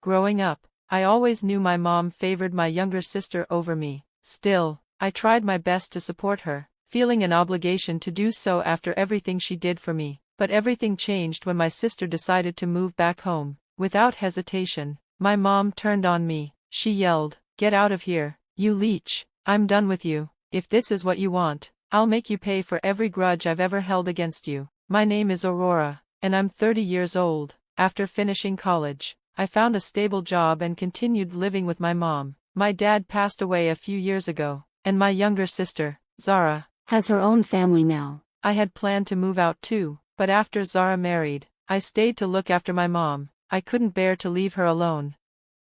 Growing up, I always knew my mom favored my younger sister over me. Still, I tried my best to support her, feeling an obligation to do so after everything she did for me. But everything changed when my sister decided to move back home. Without hesitation, my mom turned on me. She yelled, "Get out of here, you leech. I'm done with you. If this is what you want, I'll make you pay for every grudge I've ever held against you." My name is Aurora, and I'm 30 years old. After finishing college, I found a stable job and continued living with my mom. My dad passed away a few years ago, and my younger sister, Zara, has her own family now. I had planned to move out too, but after Zara married, I stayed to look after my mom. I couldn't bear to leave her alone.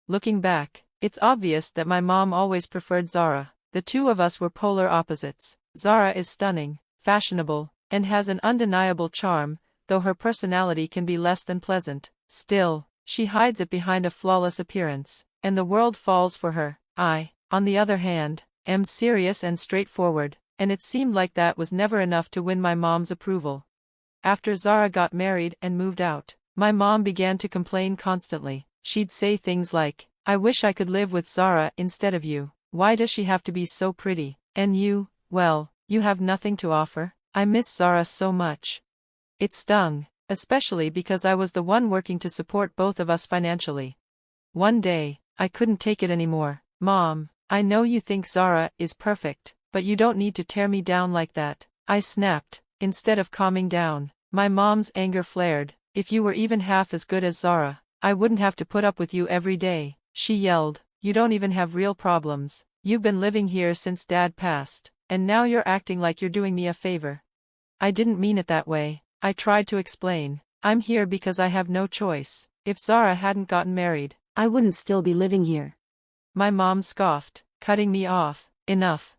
Looking back, it's obvious that my mom always preferred Zara. The two of us were polar opposites. Zara is stunning, fashionable, and has an undeniable charm, though her personality can be less than pleasant. Still, she hides it behind a flawless appearance, and the world falls for her. I, on the other hand, am serious and straightforward, and it seemed like that was never enough to win my mom's approval. After Zara got married and moved out, my mom began to complain constantly. She'd say things like, "I wish I could live with Zara instead of you. Why does she have to be so pretty? And you, well, you have nothing to offer." I miss Zara so much. It stung, especially because I was the one working to support both of us financially. One day, I couldn't take it anymore. "Mom, I know you think Zara is perfect, but you don't need to tear me down like that," I snapped. Instead of calming down, my mom's anger flared. "If you were even half as good as Zara, I wouldn't have to put up with you every day," she yelled. "You don't even have real problems. You've been living here since Dad passed, and now you're acting like you're doing me a favor." I didn't mean it that way. I tried to explain. "I'm here because I have no choice. If Zara hadn't gotten married, I wouldn't still be living here." My mom scoffed, cutting me off. "Enough.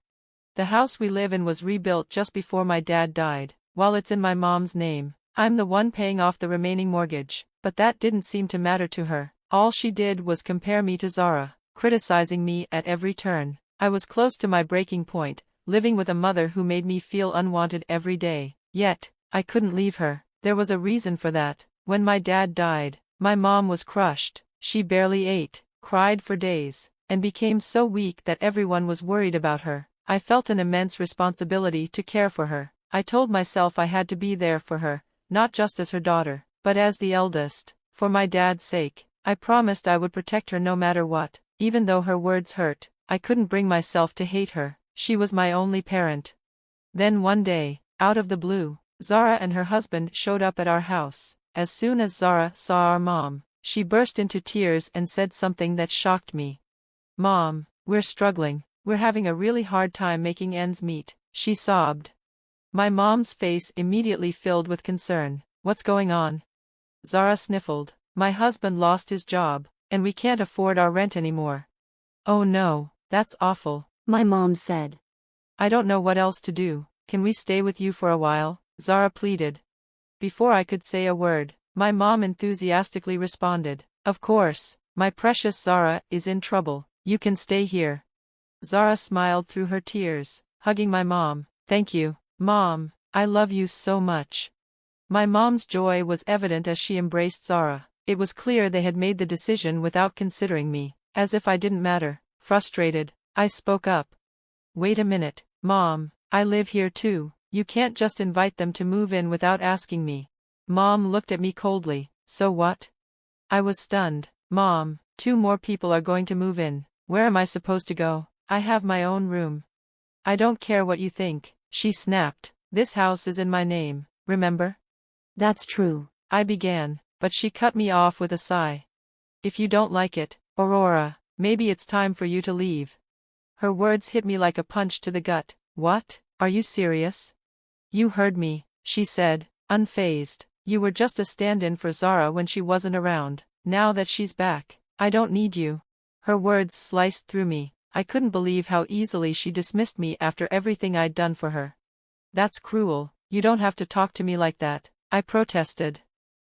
The house we live in was rebuilt just before my dad died. While it's in my mom's name, I'm the one paying off the remaining mortgage." But that didn't seem to matter to her. All she did was compare me to Zara, criticizing me at every turn. I was close to my breaking point, living with a mother who made me feel unwanted every day. Yet, I couldn't leave her. There was a reason for that. When my dad died, my mom was crushed. She barely ate, cried for days, and became so weak that everyone was worried about her. I felt an immense responsibility to care for her. I told myself I had to be there for her, not just as her daughter, but as the eldest. For my dad's sake, I promised I would protect her no matter what. Even though her words hurt, I couldn't bring myself to hate her. She was my only parent. Then one day, out of the blue, Zara and her husband showed up at our house. As soon as Zara saw our mom, she burst into tears and said something that shocked me. "Mom, we're struggling. We're having a really hard time making ends meet," she sobbed. My mom's face immediately filled with concern. "What's going on?" Zara sniffled. "My husband lost his job, and we can't afford our rent anymore." "Oh no, that's awful," my mom said. "I don't know what else to do. Can we stay with you for a while?" Zara pleaded. Before I could say a word, my mom enthusiastically responded, "Of course, my precious Zara is in trouble. You can stay here." Zara smiled through her tears, hugging my mom. "Thank you, Mom. I love you so much." My mom's joy was evident as she embraced Zara. It was clear they had made the decision without considering me, as if I didn't matter. Frustrated, I spoke up. "Wait a minute, Mom, I live here too. You can't just invite them to move in without asking me." Mom looked at me coldly. "So what?" I was stunned. "Mom, 2 more people are going to move in. Where am I supposed to go? I have my own room." "I don't care what you think," she snapped. "This house is in my name, remember?" "That's true," I began, but she cut me off with a sigh. "If you don't like it, Aurora, maybe it's time for you to leave." Her words hit me like a punch to the gut. "What? Are you serious?" "You heard me," she said, unfazed. "You were just a stand-in for Zara when she wasn't around. Now that she's back, I don't need you." Her words sliced through me. I couldn't believe how easily she dismissed me after everything I'd done for her. "That's cruel. You don't have to talk to me like that," I protested.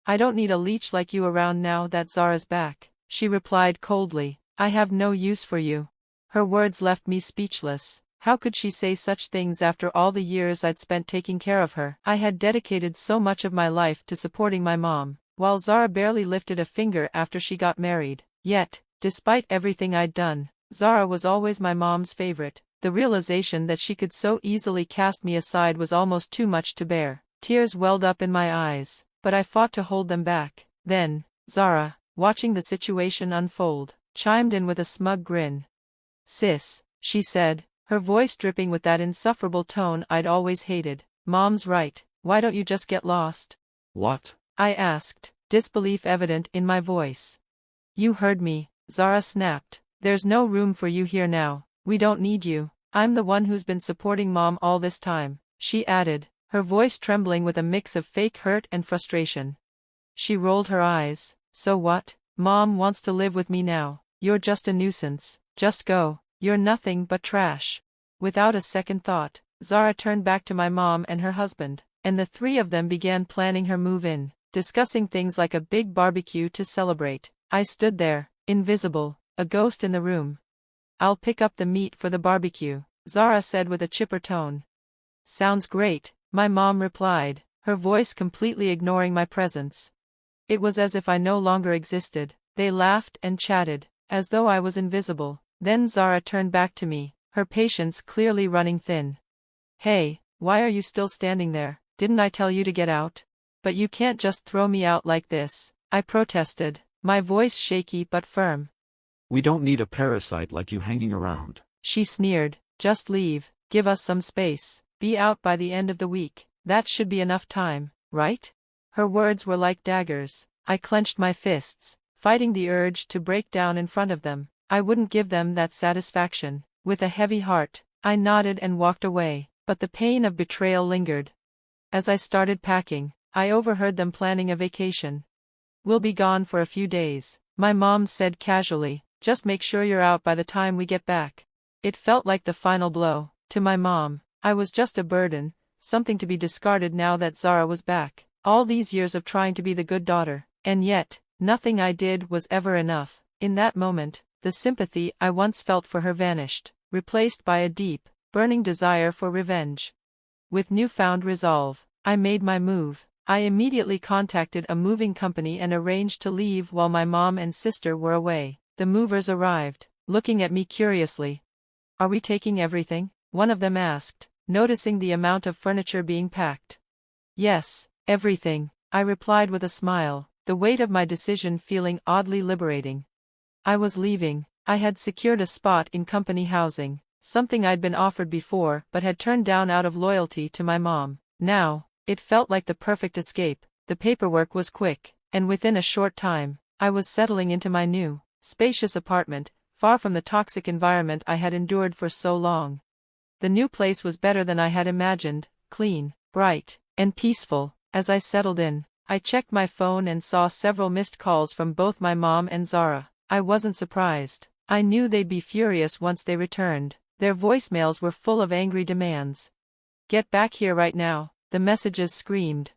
"I don't need a leech like you around now that Zara's back," she replied coldly. "I have no use for you." Her words left me speechless. How could she say such things after all the years I'd spent taking care of her? I had dedicated so much of my life to supporting my mom, while Zara barely lifted a finger after she got married. Yet, despite everything I'd done, Zara was always my mom's favorite. The realization that she could so easily cast me aside was almost too much to bear. Tears welled up in my eyes, but I fought to hold them back. Then, Zara, watching the situation unfold, chimed in with a smug grin. "Sis," she said, her voice dripping with that insufferable tone I'd always hated. "Mom's right, why don't you just get lost?" What? I asked, disbelief evident in my voice. "You heard me," Zara snapped. "There's no room for you here now. We don't need you. I'm the one who's been supporting Mom all this time," she added, her voice trembling with a mix of fake hurt and frustration. She rolled her eyes. "So what? Mom wants to live with me now. You're just a nuisance. Just go. You're nothing but trash." Without a second thought, Zara turned back to my mom and her husband, and the three of them began planning her move-in, discussing things like a big barbecue to celebrate. I stood there, invisible, a ghost in the room. "I'll pick up the meat for the barbecue," Zara said with a chipper tone. "Sounds great," my mom replied, her voice completely ignoring my presence. It was as if I no longer existed. They laughed and chatted, as though I was invisible. Then Zara turned back to me, her patience clearly running thin. "Hey, why are you still standing there? Didn't I tell you to get out? But you can't just throw me out like this," I protested, my voice shaky but firm. We don't need a parasite like you hanging around. She sneered. "Just leave, give us some space, be out by the end of the week. That should be enough time, right?" Her words were like daggers. I clenched my fists, fighting the urge to break down in front of them. I wouldn't give them that satisfaction. With a heavy heart, I nodded and walked away, but the pain of betrayal lingered. As I started packing, I overheard them planning a vacation. "We'll be gone for a few days," my mom said casually. "Just make sure you're out by the time we get back." It felt like the final blow. To my mom, I was just a burden, something to be discarded now that Zara was back. All these years of trying to be the good daughter, and yet, nothing I did was ever enough. In that moment, the sympathy I once felt for her vanished, replaced by a deep, burning desire for revenge. With newfound resolve, I made my move. I immediately contacted a moving company and arranged to leave while my mom and sister were away. The movers arrived, looking at me curiously. "Are we taking everything?" one of them asked, noticing the amount of furniture being packed. "Yes, everything," I replied with a smile, the weight of my decision feeling oddly liberating. I was leaving. I had secured a spot in company housing, something I'd been offered before but had turned down out of loyalty to my mom. Now, it felt like the perfect escape. The paperwork was quick, and within a short time, I was settling into my new, spacious apartment, far from the toxic environment I had endured for so long. The new place was better than I had imagined, clean, bright, and peaceful. As I settled in, I checked my phone and saw several missed calls from both my mom and Zara. I wasn't surprised. I knew they'd be furious once they returned. Their voicemails were full of angry demands. "Get back here right now," the messages screamed.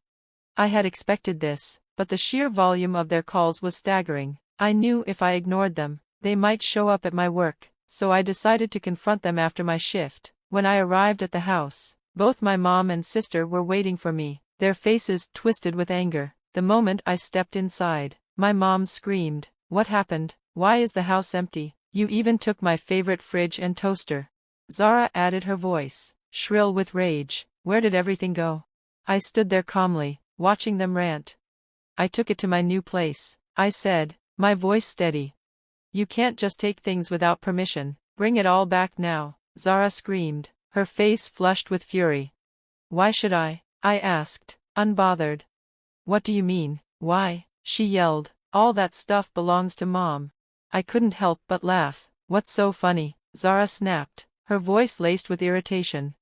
I had expected this, but the sheer volume of their calls was staggering. I knew if I ignored them, they might show up at my work, so I decided to confront them after my shift. When I arrived at the house, both my mom and sister were waiting for me, their faces twisted with anger. The moment I stepped inside, my mom screamed, "What happened? Why is the house empty? You even took my favorite fridge and toaster." Zara added her voice, shrill with rage. "Where did everything go?" I stood there calmly, watching them rant. "I took it to my new place," I said, my voice steady. "You can't just take things without permission. Bring it all back now," Zara screamed, her face flushed with fury. "Why should I?" I asked, unbothered. "What do you mean, why?" she yelled. "All that stuff belongs to Mom." I couldn't help but laugh. "What's so funny?" Zara snapped, her voice laced with irritation.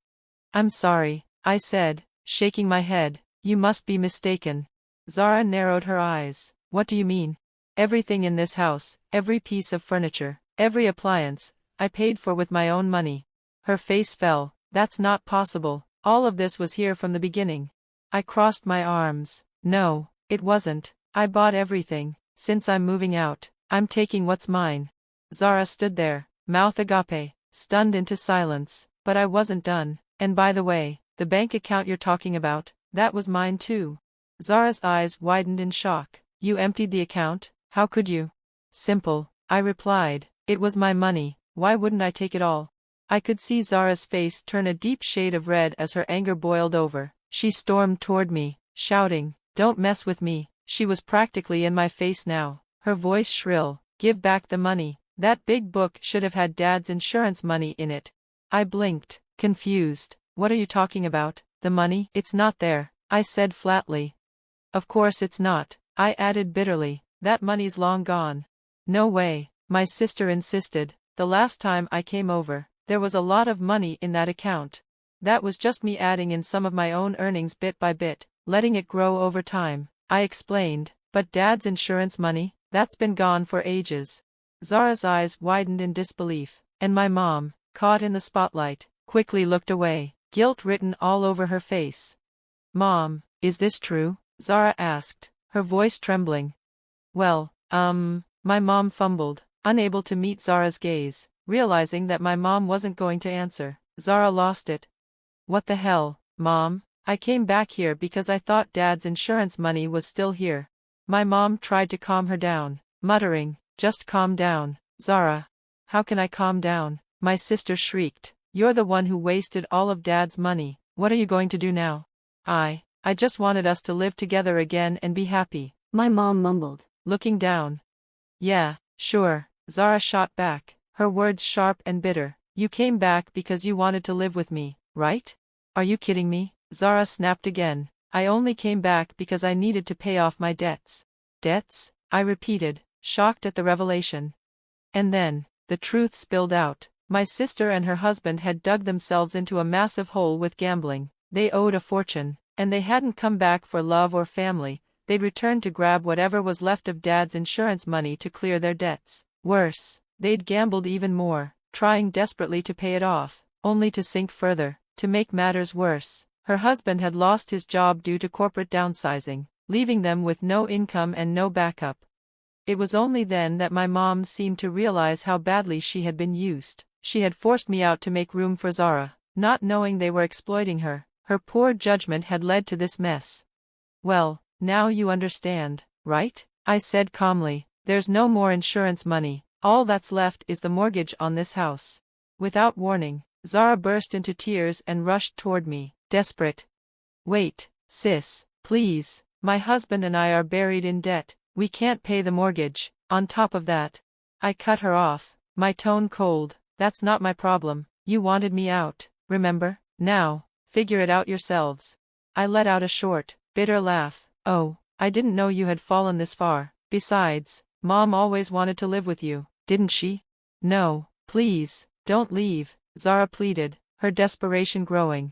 "I'm sorry," I said, shaking my head. "You must be mistaken." Zara narrowed her eyes. "What do you mean?" "Everything in this house, every piece of furniture, every appliance, I paid for with my own money." Her face fell. "That's not possible. All of this was here from the beginning." I crossed my arms. "No, it wasn't. I bought everything. Since I'm moving out, I'm taking what's mine." Zara stood there, mouth agape, stunned into silence. But I wasn't done. "And by the way, the bank account you're talking about, that was mine too." Zara's eyes widened in shock. "You emptied the account? How could you?" "Simple," I replied. It was my money, why wouldn't I take it all? I could see Zara's face turn a deep shade of red as her anger boiled over. She stormed toward me, shouting, "Don't mess with me." She was practically in my face now, her voice shrill. "Give back the money. That big book should have had Dad's insurance money in it." I blinked, confused. "What are you talking about? The money? It's not there," I said flatly. "Of course it's not," I added bitterly. "That money's long gone." "No way," my sister insisted. "The last time I came over, there was a lot of money in that account. That was just me adding in some of my own earnings bit by bit, letting it grow over time," I explained. "But Dad's insurance money, that's been gone for ages." Zara's eyes widened in disbelief, and my mom, caught in the spotlight, quickly looked away, guilt written all over her face. "Mom, is this true?" Zara asked, her voice trembling. "Well, my mom fumbled, unable to meet Zara's gaze, realizing that my mom wasn't going to answer. Zara lost it. "What the hell, Mom? I came back here because I thought Dad's insurance money was still here." My mom tried to calm her down, muttering, "Just calm down, Zara." "How can I calm down?" my sister shrieked. "You're the one who wasted all of Dad's money. What are you going to do now?" I just wanted us to live together again and be happy," My mom mumbled. looking down. "Yeah, sure," Zara shot back, her words sharp and bitter. "You came back because you wanted to live with me, right? Are you kidding me?" Zara snapped again. "I only came back because I needed to pay off my debts." "Debts?" I repeated, shocked at the revelation. And then, the truth spilled out. My sister and her husband had dug themselves into a massive hole with gambling. They owed a fortune, and they hadn't come back for love or family. They'd returned to grab whatever was left of Dad's insurance money to clear their debts. Worse, they'd gambled even more, trying desperately to pay it off, only to sink further. To make matters worse, her husband had lost his job due to corporate downsizing, leaving them with no income and no backup. It was only then that my mom seemed to realize how badly she had been used. She had forced me out to make room for Zara, not knowing they were exploiting her. Her poor judgment had led to this mess. "Well, now you understand, right?" I said calmly. "There's no more insurance money. All that's left is the mortgage on this house." Without warning, Zara burst into tears and rushed toward me, desperate. "Wait, sis, please. My husband and I are buried in debt. We can't pay the mortgage. On top of that." I cut her off, my tone cold. "That's not my problem. You wanted me out, remember? Now, figure it out yourselves." I let out a short, bitter laugh. "Oh, I didn't know you had fallen this far. Besides, Mom always wanted to live with you, didn't she?" "No, please, don't leave," Zara pleaded, her desperation growing.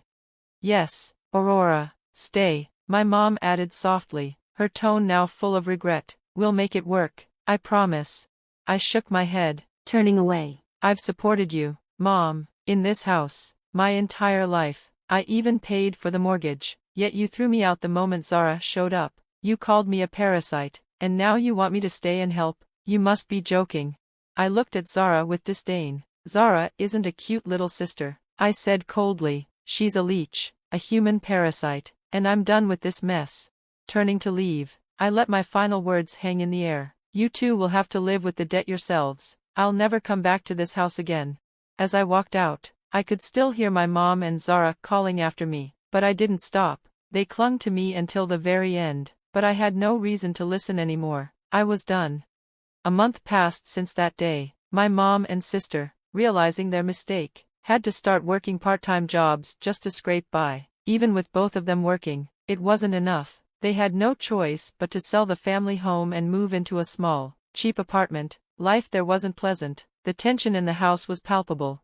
"Yes, Aurora, stay," my mom added softly, her tone now full of regret. "We'll make it work, I promise." I shook my head, Turning away. "I've supported you, Mom, in this house, my entire life. I even paid for the mortgage, yet you threw me out the moment Zara showed up. You called me a parasite, and now you want me to stay and help? You must be joking." I looked at Zara with disdain. "Zara isn't a cute little sister," I said coldly. "She's a leech, a human parasite, and I'm done with this mess." Turning to leave, I let my final words hang in the air. "You two will have to live with the debt yourselves. I'll never come back to this house again." As I walked out, I could still hear my mom and Zara calling after me, but I didn't stop. They clung to me until the very end, but I had no reason to listen anymore. I was done. A month passed since that day. My mom and sister, realizing their mistake, had to start working part-time jobs just to scrape by. Even with both of them working, it wasn't enough. They had no choice but to sell the family home and move into a small, cheap apartment. Life there wasn't pleasant. The tension in the house was palpable.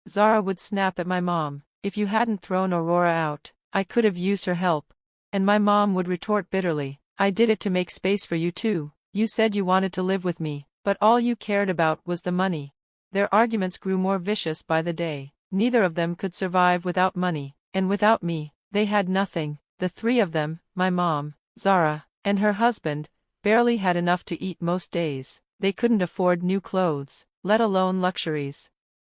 Zara would snap at my mom. "If you hadn't thrown Aurora out, I could have used her help." And my mom would retort bitterly, "I did it to make space for you too. You said you wanted to live with me, but all you cared about was the money." Their arguments grew more vicious by the day. Neither of them could survive without money, and without me, they had nothing. The three of them, my mom, Zara, and her husband, barely had enough to eat most days. They couldn't afford new clothes, let alone luxuries.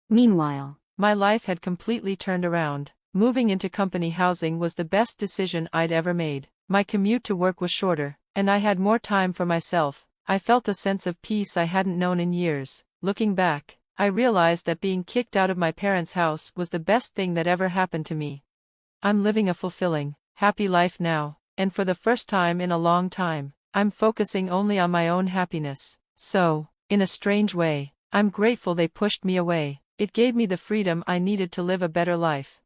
Meanwhile, My life had completely turned around. Moving into company housing was the best decision I'd ever made. My commute to work was shorter, and I had more time for myself. I felt a sense of peace I hadn't known in years. Looking back, I realized that being kicked out of my parents' house was the best thing that ever happened to me. I'm living a fulfilling, happy life now, and for the first time in a long time, I'm focusing only on my own happiness. So, in a strange way, I'm grateful they pushed me away. It gave me the freedom I needed to live a better life.